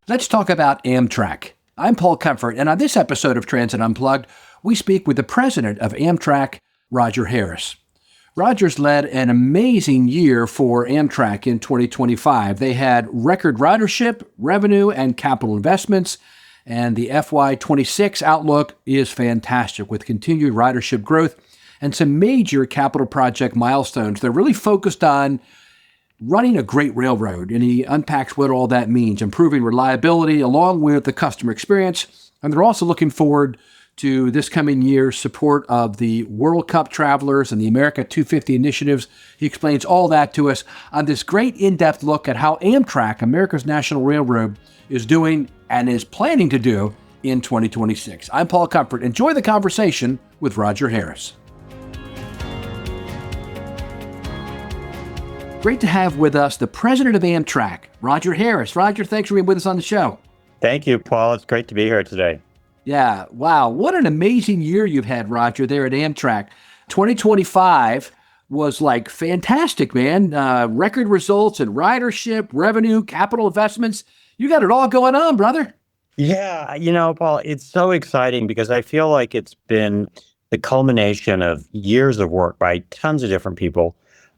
Let's talk about Amtrak. I'm Paul Comfort, and on this episode of Transit Unplugged, we speak with the president of Amtrak, Roger Harris. Roger's led an amazing year for Amtrak in 2025. They had record ridership, revenue, and capital investments, and the FY26 outlook is fantastic with continued ridership growth and some major capital project milestones. They're really focused on running a great railroad, and he unpacks what all that means, improving reliability along with the customer experience. And they're also looking forward to this coming year's support of the World Cup travelers and the America 250 initiatives. He explains all that to us on this great in-depth look at how Amtrak, America's national railroad, is doing and is planning to do in 2026. I'm Paul Comfort. Enjoy the conversation with Roger Harris. Great to have with us the president of Amtrak, Roger Harris. Roger, thanks for being with us on the show. Thank you, Paul. It's great to be here today. Yeah, wow. What an amazing year you've had, Roger, there at Amtrak. 2025 was like fantastic, man. Record results and ridership, revenue, capital investments. You got it all going on, brother. Yeah, Paul, it's so exciting because I feel like it's been the culmination of years of work by tons of different people.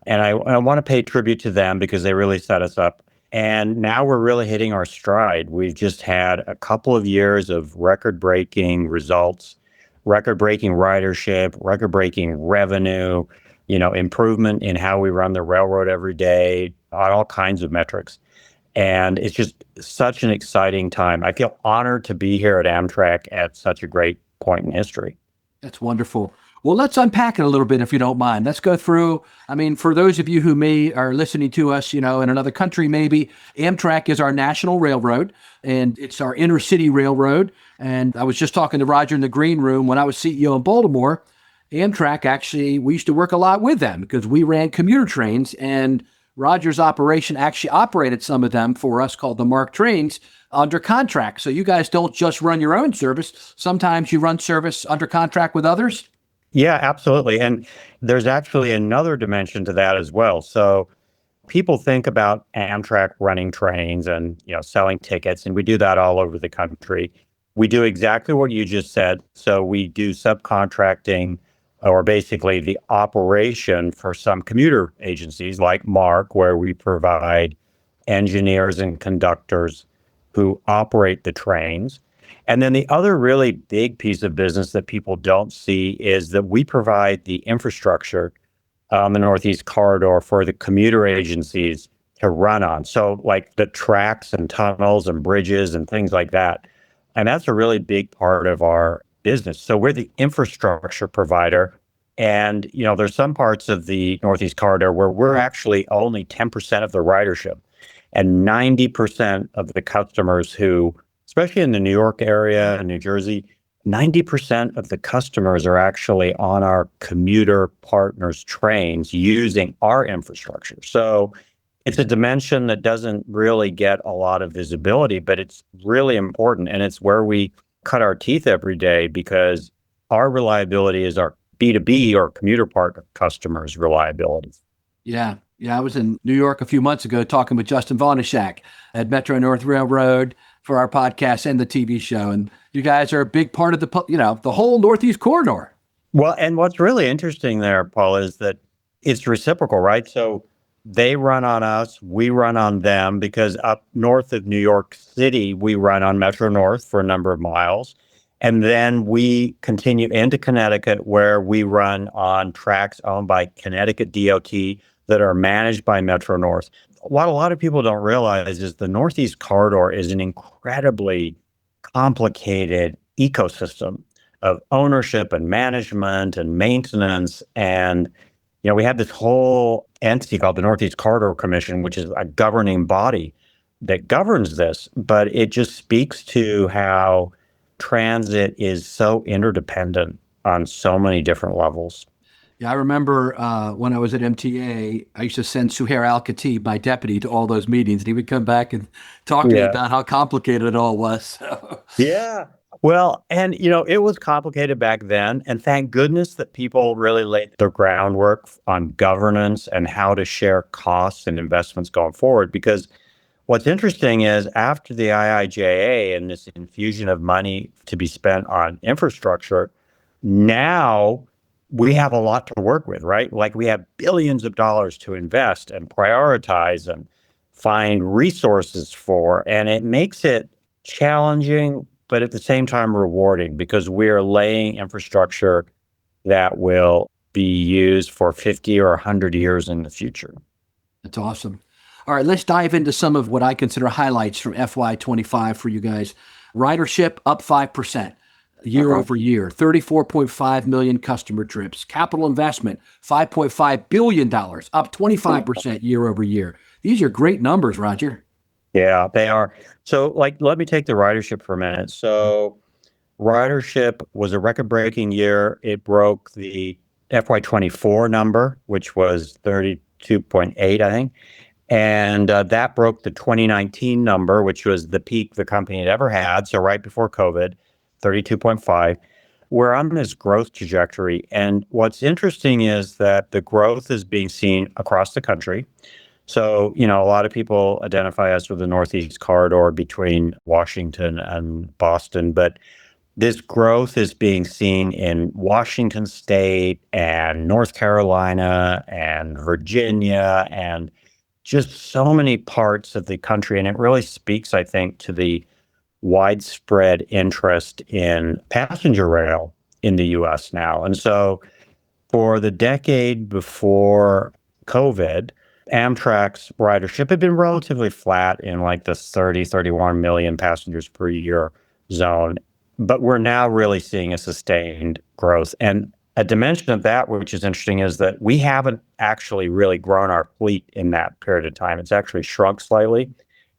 And I want to pay tribute to them because they really set us up. And now we're really hitting our stride. We've just had a couple of years of record-breaking results, record-breaking ridership, record-breaking revenue, improvement in how we run the railroad every day on all kinds of metrics. And it's just such an exciting time. I feel honored to be here at Amtrak at such a great point in history. That's wonderful. Well, let's unpack it a little bit, if you don't mind. Let's go through, for those of you who are listening to us, in another country, maybe Amtrak is our national railroad and it's our intercity railroad. And I was just talking to Roger in the green room when I was CEO in Baltimore. Amtrak, actually, we used to work a lot with them because we ran commuter trains, and Roger's operation actually operated some of them for us called the MARC trains under contract. So you guys don't just run your own service. Sometimes you run service under contract with others. Yeah, absolutely. And there's actually another dimension to that as well. So people think about Amtrak running trains and, selling tickets, and we do that all over the country. We do exactly what you just said. So we do subcontracting, or basically the operation for some commuter agencies like MARC, where we provide engineers and conductors who operate the trains. And then the other really big piece of business that people don't see is that we provide the infrastructure on the Northeast Corridor for the commuter agencies to run on. So like the tracks and tunnels and bridges and things like that. And that's a really big part of our business. So we're the infrastructure provider. And, there's some parts of the Northeast Corridor where we're actually only 10% of the ridership. And 90% of the customers who, especially in the New York area and New Jersey, 90% of the customers are actually on our commuter partners' trains using our infrastructure. So it's a dimension that doesn't really get a lot of visibility, but it's really important. And it's where we cut our teeth every day because our reliability is our B2B or commuter partner customers' reliability. Yeah. I was in New York a few months ago talking with Justin Vonishak at Metro North Railroad for our podcast and the TV show. And you guys are a big part of the whole Northeast Corridor. Well, and what's really interesting there, Paul, is that it's reciprocal, right? So they run on us, we run on them, because up north of New York City, we run on Metro North for a number of miles. And then we continue into Connecticut, where we run on tracks owned by Connecticut DOT that are managed by Metro North. What a lot of people don't realize is the Northeast Corridor is an incredibly complicated ecosystem of ownership and management and maintenance. And, we have this whole entity called the Northeast Corridor Commission, which is a governing body that governs this. But it just speaks to how transit is so interdependent on so many different levels. Yeah, I remember when I was at MTA, I used to send Suhair Al-Khatib, my deputy, to all those meetings, and he would come back and talk to me about how complicated it all was. Yeah. Well, and, it was complicated back then. And thank goodness that people really laid the groundwork on governance and how to share costs and investments going forward. Because What's interesting is after the IIJA and this infusion of money to be spent on infrastructure, now we have a lot to work with, right? Like we have billions of dollars to invest and prioritize and find resources for. And it makes it challenging, but at the same time rewarding because we're laying infrastructure that will be used for 50 or 100 years in the future. That's awesome. All right, let's dive into some of what I consider highlights from FY25 for you guys. Ridership up 5% year over year, 34.5 million customer trips. Capital investment, $5.5 billion, up 25% year over year. These are great numbers, Roger. Yeah, they are. So, like, let me take the ridership for a minute. So, ridership was a record-breaking year. It broke the FY24 number, which was 32.8, I think. And that broke the 2019 number, which was the peak the company had ever had. So right before COVID, 32.5. We're on this growth trajectory. And what's interesting is that the growth is being seen across the country. So, a lot of people identify us with the Northeast corridor between Washington and Boston, but this growth is being seen in Washington State and North Carolina and Virginia and just so many parts of the country. And it really speaks, I think, to the widespread interest in passenger rail in the US now. And so for the decade before COVID, Amtrak's ridership had been relatively flat in like the 30, 31 million passengers per year zone. But we're now really seeing a sustained growth. And a dimension of that, which is interesting, is that we haven't actually really grown our fleet in that period of time. It's actually shrunk slightly.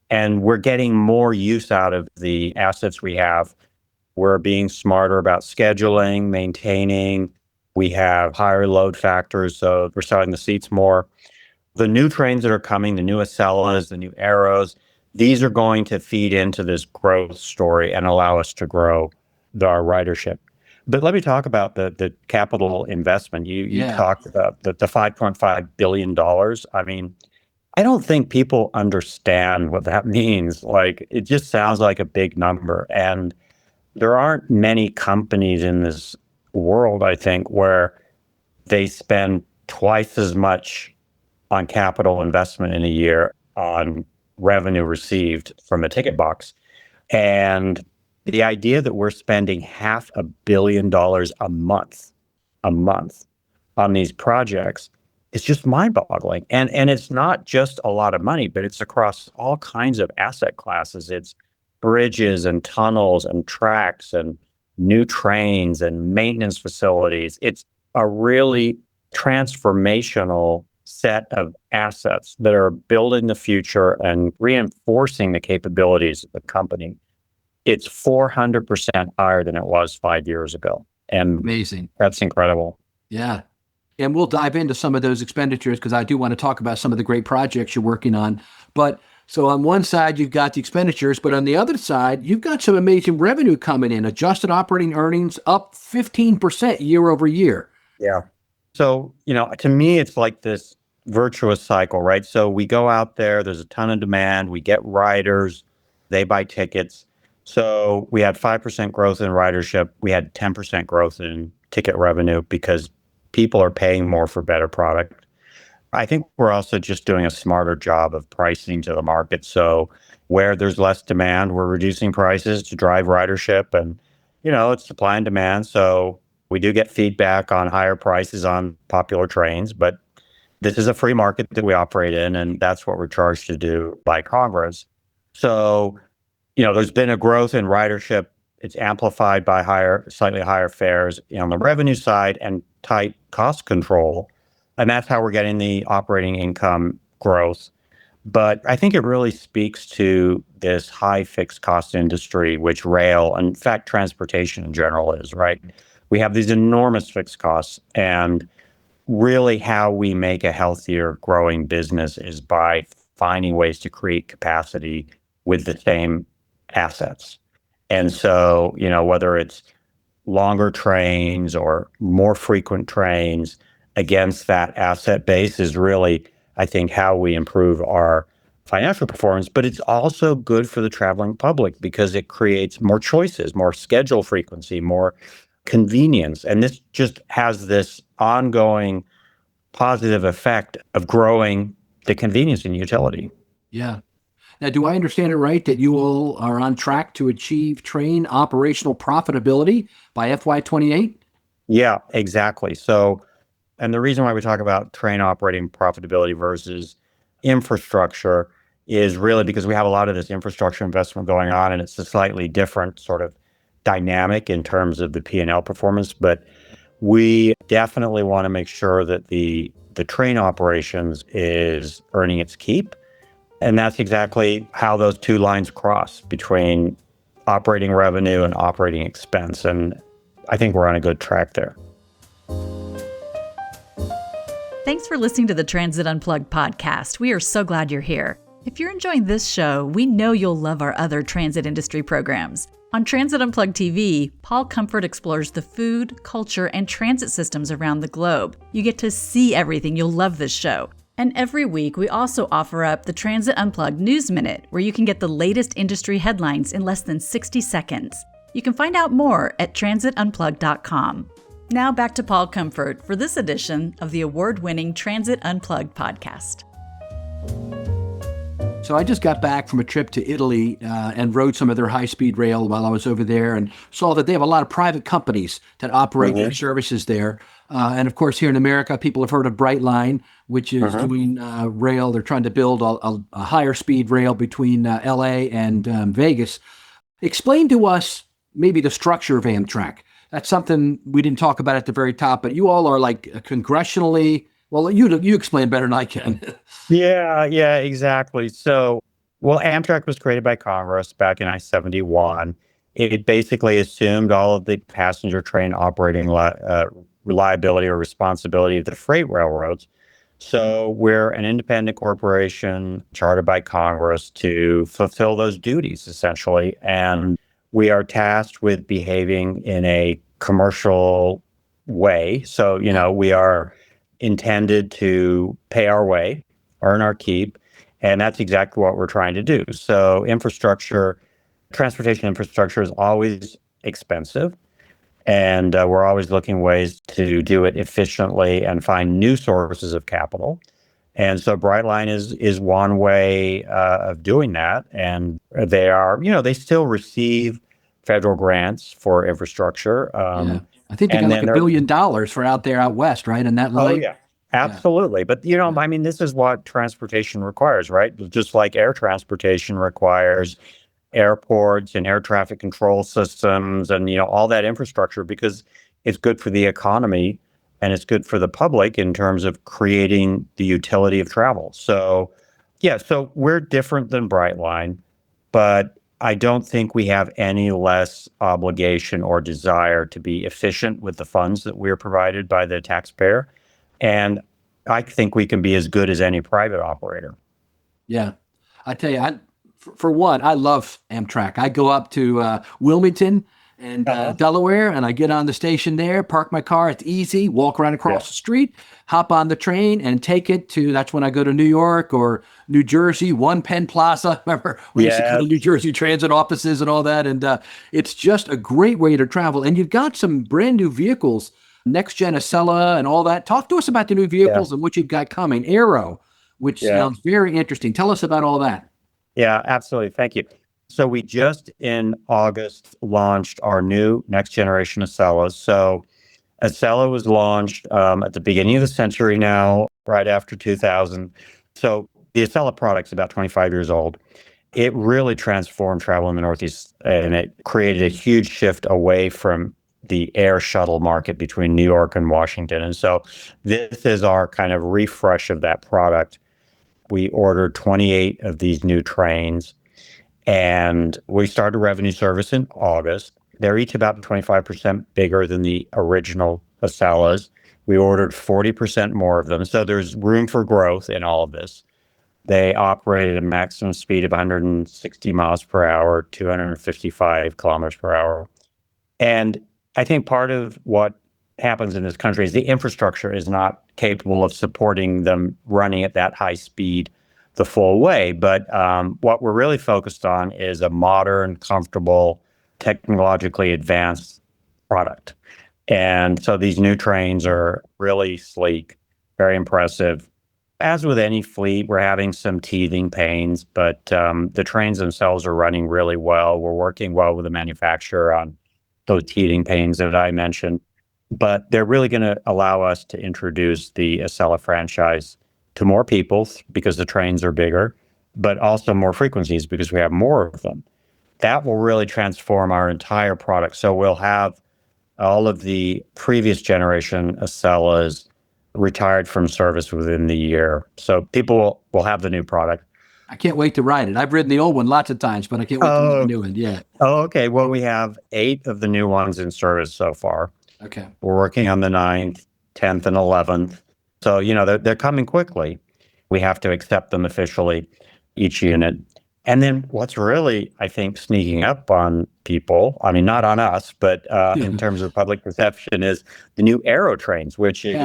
And we're getting more use out of the assets we have. We're being smarter about scheduling, maintaining. We have higher load factors, so we're selling the seats more. The new trains that are coming, the new Acellas, the new Arrows, these are going to feed into this growth story and allow us to grow our ridership. But let me talk about the capital investment. You talked about the $5.5 billion. I mean, I don't think people understand what that means. Like, it just sounds like a big number. And there aren't many companies in this world, I think, where they spend twice as much on capital investment in a year on revenue received from a ticket box. And the idea that we're spending $500 million a month on these projects is just mind-boggling. And it's not just a lot of money, but it's across all kinds of asset classes. It's bridges and tunnels and tracks and new trains and maintenance facilities. It's a really transformational set of assets that are building the future and reinforcing the capabilities of the company. It's 400% higher than it was 5 years ago. And amazing. That's incredible. Yeah. And we'll dive into some of those expenditures because I do want to talk about some of the great projects you're working on. But so on one side, you've got the expenditures, but on the other side, you've got some amazing revenue coming in. Adjusted operating earnings up 15% year over year. Yeah. So, to me, it's like this virtuous cycle, right? So we go out there, there's a ton of demand, we get riders, they buy tickets. So we had 5% growth in ridership. We had 10% growth in ticket revenue because people are paying more for better product. I think we're also just doing a smarter job of pricing to the market. So where there's less demand, we're reducing prices to drive ridership. And, it's supply and demand. So we do get feedback on higher prices on popular trains, but this is a free market that we operate in, and that's what we're charged to do by Congress. So, there's been a growth in ridership. It's amplified by slightly higher fares on the revenue side and tight cost control. And that's how we're getting the operating income growth. But I think it really speaks to this high fixed cost industry, which rail, and in fact, transportation in general is, right? We have these enormous fixed costs, and really how we make a healthier growing business is by finding ways to create capacity with the same assets. And so, whether it's longer trains or more frequent trains against that asset base is really, I think, how we improve our financial performance, but it's also good for the traveling public because it creates more choices, more schedule frequency, more convenience. And this just has this ongoing positive effect of growing the convenience and utility. Yeah. Now, do I understand it right that you all are on track to achieve train operational profitability by FY28? Yeah, exactly. So, and the reason why we talk about train operating profitability versus infrastructure is really because we have a lot of this infrastructure investment going on, and it's a slightly different sort of dynamic in terms of the P&L performance. But we definitely want to make sure that the train operations is earning its keep. And that's exactly how those two lines cross between operating revenue and operating expense. And I think we're on a good track there. Thanks for listening to the Transit Unplugged podcast. We are so glad you're here. If you're enjoying this show, we know you'll love our other transit industry programs. On Transit Unplugged TV, Paul Comfort explores the food, culture, and transit systems around the globe. You get to see everything. You'll love this show. And every week, we also offer up the Transit Unplugged News Minute, where you can get the latest industry headlines in less than 60 seconds. You can find out more at transitunplugged.com. Now back to Paul Comfort for this edition of the award-winning Transit Unplugged podcast. So I just got back from a trip to Italy and rode some of their high-speed rail while I was over there and saw that they have a lot of private companies that operate their services there. And of course, here in America, people have heard of Brightline, which is doing rail. They're trying to build a higher speed rail between LA and Vegas. Explain to us maybe the structure of Amtrak. That's something we didn't talk about at the very top, but you all are like congressionally. Well, you explain better than I can. Yeah, exactly. So, well, Amtrak was created by Congress back in I-71. It basically assumed all of the passenger train operating reliability or responsibility of the freight railroads. So we're an independent corporation chartered by Congress to fulfill those duties, essentially. And we are tasked with behaving in a commercial way. So, we are intended to pay our way, earn our keep, and that's exactly what we're trying to do. So transportation infrastructure is always expensive, and we're always looking ways to do it efficiently and find new sources of capital. And so Brightline is one way of doing that. And they still receive federal grants for infrastructure. Yeah. I think they got like $1 billion for out west, right? In that line. Oh, yeah. Absolutely. But, I mean, this is what transportation requires, right? Just like air transportation requires airports and air traffic control systems and, all that infrastructure because it's good for the economy and it's good for the public in terms of creating the utility of travel. So, so we're different than Brightline, but I don't think we have any less obligation or desire to be efficient with the funds that we're provided by the taxpayer. And I think we can be as good as any private operator. Yeah. I tell you, for one, I love Amtrak. I go up to Wilmington and Delaware, and I get on the station there, park my car. It's easy, walk right across the street, hop on the train, and take it to, that's when I go to New York or New Jersey, One Penn Plaza. Remember, we used to go to New Jersey Transit offices and all that. And it's just a great way to travel. And you've got some brand new vehicles, Next Gen Acela and all that. Talk to us about the new vehicles and what you've got coming. Aero, which sounds very interesting. Tell us about all that. Yeah, absolutely. Thank you. So we just in August launched our new next generation Acelas. So Acela was launched at the beginning of the century now, right after 2000. So the Acela product's about 25 years old. It really transformed travel in the Northeast, and it created a huge shift away from the air shuttle market between New York and Washington. And so this is our kind of refresh of that product. We ordered 28 of these new trains, and we started revenue service in August. They're each about 25% bigger than the original Acelas. We ordered 40% more of them. So there's room for growth in all of this. They operate at a maximum speed of 160 miles per hour, 255 kilometers per hour. And I think part of what happens in this country is the infrastructure is not capable of supporting them running at that high speed the full way. But what we're really focused on is a modern, comfortable, technologically advanced product. And so these new trains are really sleek, very impressive. As with any fleet, we're having some teething pains, but the trains themselves are running really well. We're working well with the manufacturer on those teething pains that I mentioned. But they're really going to allow us to introduce the Acela franchise to more people because the trains are bigger, but also more frequencies because we have more of them. That will really transform our entire product. So we'll have all of the previous generation Acelas retired from service within the year. So people will have the new product. I can't wait to ride it. I've ridden the old one lots of times, but I can't wait to ride the new one. Yeah. Oh, okay. Well, we have 8 of the new ones in service so far. Okay. We're working on the 9th, 10th, and 11th. So, they're coming quickly. We have to accept them officially, each unit. And then what's really, I think, sneaking up on people, I mean, not on us, but in terms of public perception, is the new Aero trains, which is,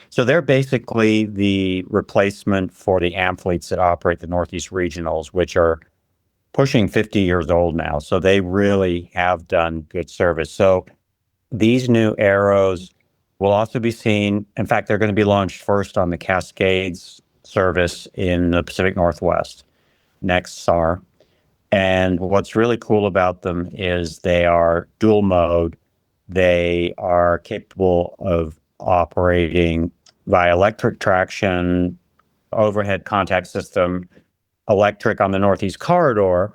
so they're basically the replacement for the AM fleets that operate the Northeast Regionals, which are pushing 50 years old now. So they really have done good service. So these new Aeros will also be seen. In fact, they're going to be launched first on the Cascades service in the Pacific Northwest next SAR. And what's really cool about them is they are dual mode. They are capable of operating via electric traction, overhead contact system, electric on the Northeast Corridor.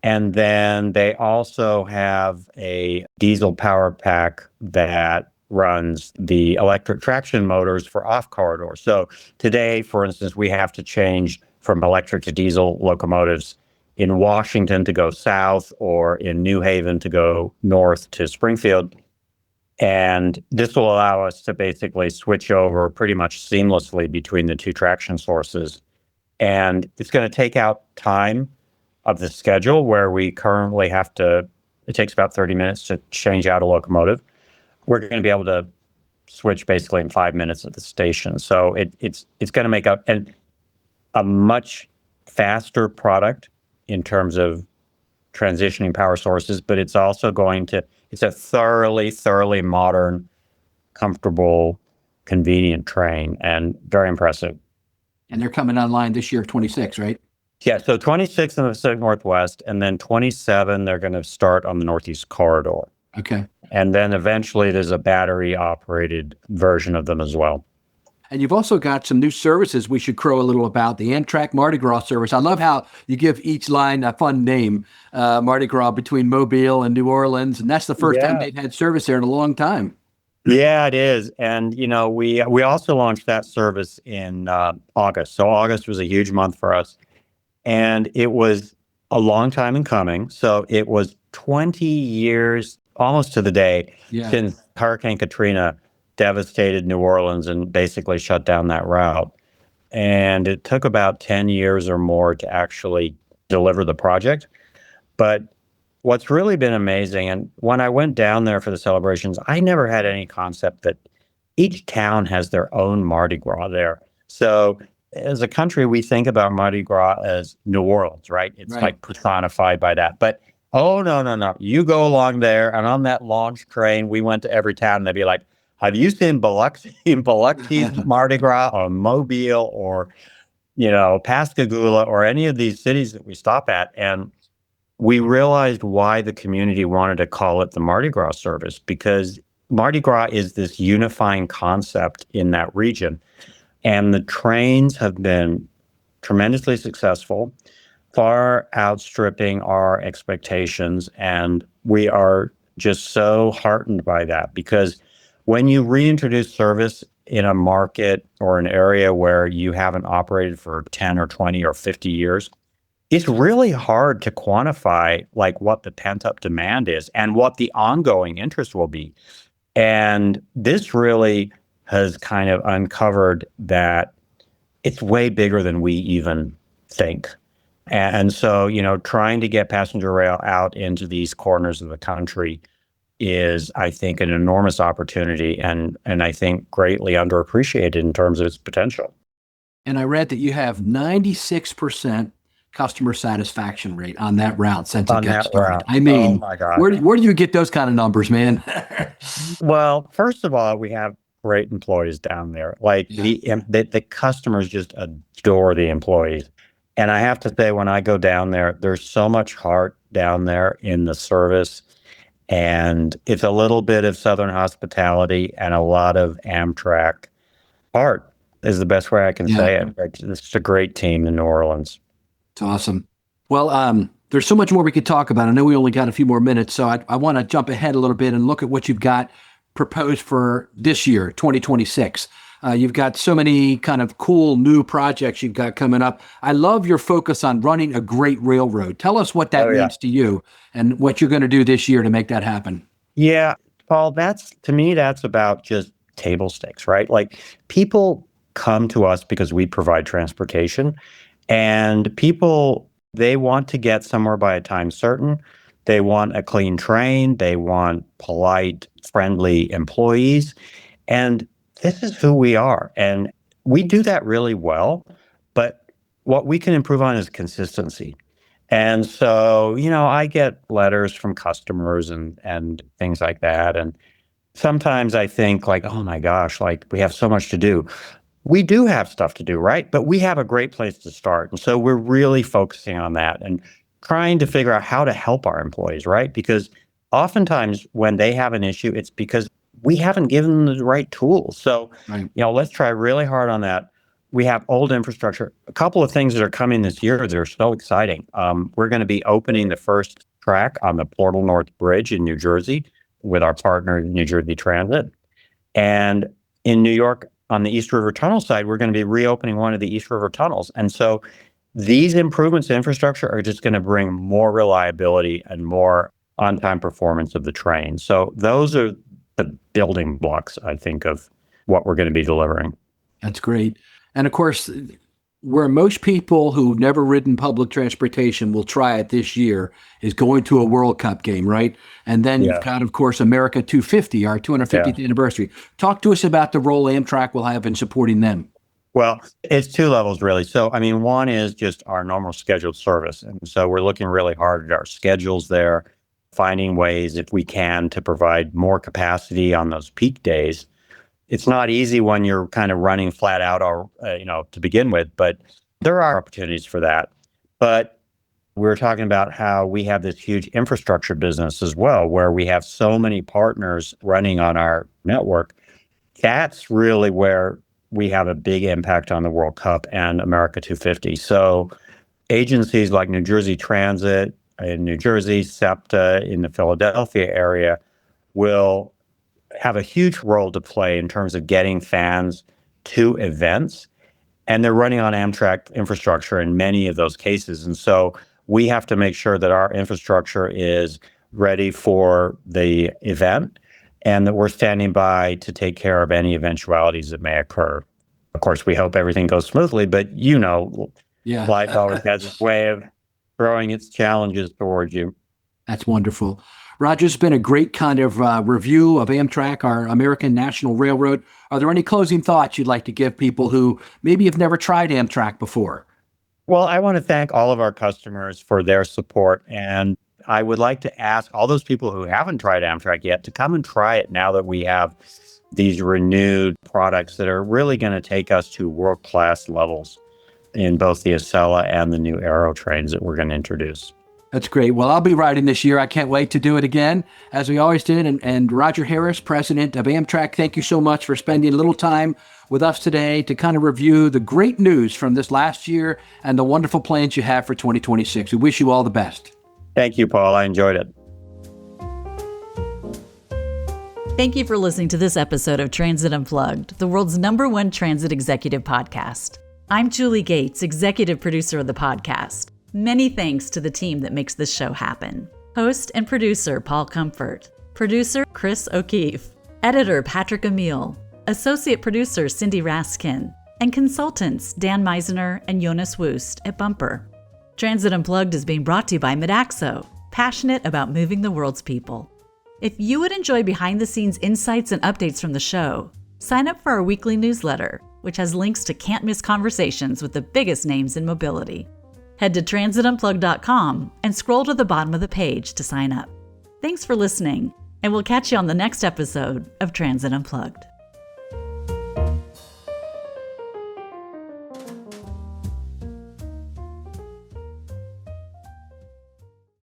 And then they also have a diesel power pack that runs the electric traction motors for off corridor. So today, for instance, we have to change from electric to diesel locomotives in Washington to go south or in New Haven to go north to Springfield. And this will allow us to basically switch over pretty much seamlessly between the two traction sources. And it's going to take out time of the schedule where we currently have to, it takes about 30 minutes to change out a locomotive. We're going to be able to switch basically in 5 minutes at the station. So it's going to make a much faster product in terms of transitioning power sources, but it's also it's a thoroughly modern, comfortable, convenient train, and very impressive. And they're coming online this year, 26, right? Yeah, so 26 in the Pacific Northwest, and then 27, they're going to start on the Northeast Corridor. Okay. And then eventually there's a battery-operated version of them as well. And you've also got some new services we should crow a little about, the Amtrak Mardi Gras service. I love how you give each line a fun name, Mardi Gras between Mobile and New Orleans. And that's the first time they've had service there in a long time. Yeah, it is. And, we also launched that service in August. So August was a huge month for us. And it was a long time in coming. So it was 20 years, almost to the day, since Hurricane Katrina devastated New Orleans and basically shut down that route. And it took about 10 years or more to actually deliver the project. But what's really been amazing, and when I went down there for the celebrations, I never had any concept that each town has their own Mardi Gras there. So as a country, we think about Mardi Gras as New Orleans, right? It's like personified by that. But oh, no. You go along there, and on that launch train, we went to every town, and they'd be like, have you seen Biloxi's Mardi Gras or Mobile or, Pascagoula or any of these cities that we stop at? And we realized why the community wanted to call it the Mardi Gras service, because Mardi Gras is this unifying concept in that region. And the trains have been tremendously successful, far outstripping our expectations. And we are just so heartened by that, because when you reintroduce service in a market or an area where you haven't operated for 10 or 20 or 50 years, it's really hard to quantify like what the pent-up demand is and what the ongoing interest will be. And this really has kind of uncovered that it's way bigger than we even think. And so, trying to get passenger rail out into these corners of the country is, I think, an enormous opportunity and I think greatly underappreciated in terms of its potential. And I read that you have 96% customer satisfaction rate on that route since it On got that started. route. I Oh mean, my God. where do you get those kind of numbers, man? Well, first of all, we have great employees down there. Like Yeah. the customers just adore the employees. And I have to say, when I go down there, there's so much heart down there in the service. And it's a little bit of Southern hospitality and a lot of Amtrak heart is the best way I can Yeah. say it. It's just a great team in New Orleans. It's awesome. Well, there's so much more we could talk about. I know we only got a few more minutes, so I want to jump ahead a little bit and look at what you've got proposed for this year, 2026. You've got so many kind of cool new projects you've got coming up. I love your focus on running a great railroad. Tell us what that Oh, yeah. means to you and what you're going to do this year to make that happen. Yeah, Paul, to me, that's about just table stakes, right? Like people come to us because we provide transportation, and people, they want to get somewhere by a time certain. They want a clean train. They want polite, friendly employees. And this is who we are. And we do that really well. But what we can improve on is consistency. And so, I get letters from customers and things like that. And sometimes I think like, oh my gosh, like we have so much to do. We do have stuff to do, right? But we have a great place to start. And so we're really focusing on that and trying to figure out how to help our employees, right? Because oftentimes when they have an issue, it's because we haven't given them the right tools. So, Right. let's try really hard on that. We have old infrastructure. A couple of things that are coming this year that are so exciting. We're going to be opening the first track on the Portal North Bridge in New Jersey with our partner, New Jersey Transit. And in New York, on the East River Tunnel side, we're going to be reopening one of the East River tunnels. And so these improvements to infrastructure are just going to bring more reliability and more on-time performance of the train. So those are the building blocks, I think, of what we're going to be delivering. That's great. And of course, where most people who've never ridden public transportation will try it this year is going to a World Cup game, right? And then Yeah. you've got, of course, America 250, our 250th anniversary. Talk to us about the role Amtrak will have in supporting them. Well, it's two levels, really. So, one is just our normal scheduled service. And so we're looking really hard at our schedules there, finding ways, if we can, to provide more capacity on those peak days. It's not easy when you're kind of running flat out or, to begin with, but there are opportunities for that. But we're talking about how we have this huge infrastructure business as well, where we have so many partners running on our network. That's really where we have a big impact on the World Cup and America 250. So agencies like New Jersey Transit in New Jersey, SEPTA in the Philadelphia area will have a huge role to play in terms of getting fans to events. And they're running on Amtrak infrastructure in many of those cases. And so we have to make sure that our infrastructure is ready for the event and that we're standing by to take care of any eventualities that may occur. Of course, we hope everything goes smoothly, but Yeah. life always has its way of throwing its challenges towards you. That's wonderful. Roger, it's been a great kind of review of Amtrak, our American National Railroad. Are there any closing thoughts you'd like to give people who maybe have never tried Amtrak before? Well, I want to thank all of our customers for their support. And I would like to ask all those people who haven't tried Amtrak yet to come and try it now that we have these renewed products that are really going to take us to world-class levels in both the Acela and the new Aero trains that we're going to introduce. That's great. Well, I'll be riding this year. I can't wait to do it again, as we always did. And Roger Harris, president of Amtrak, thank you so much for spending a little time with us today to kind of review the great news from this last year and the wonderful plans you have for 2026. We wish you all the best. Thank you, Paul. I enjoyed it. Thank you for listening to this episode of Transit Unplugged, the world's #1 transit executive podcast. I'm Julie Gates, executive producer of the podcast. Many thanks to the team that makes this show happen. Host and producer Paul Comfort. Producer Chris O'Keefe. Editor Patrick Emile. Associate producer Cindy Raskin. And consultants Dan Meisner and Jonas Woost at Bumper. Transit Unplugged is being brought to you by Midaxo, passionate about moving the world's people. If you would enjoy behind-the-scenes insights and updates from the show, sign up for our weekly newsletter which has links to can't-miss conversations with the biggest names in mobility. Head to transitunplugged.com and scroll to the bottom of the page to sign up. Thanks for listening, and we'll catch you on the next episode of Transit Unplugged.